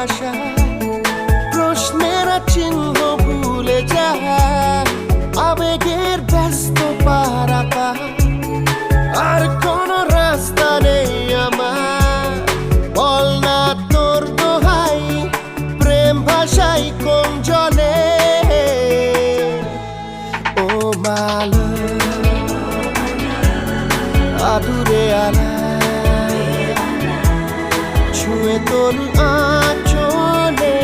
ভাষা প্রশ্নের চিহ্ন ভুলে যায় আবেগের ব্যস্ত পারাপা আর কোন রাস্তা নেই আমার বল না তোর দোহাই প্রেম ভাষাই কোন জলে ও মালা আদুরে আলা ছুঁয়ে তোর আঁচলে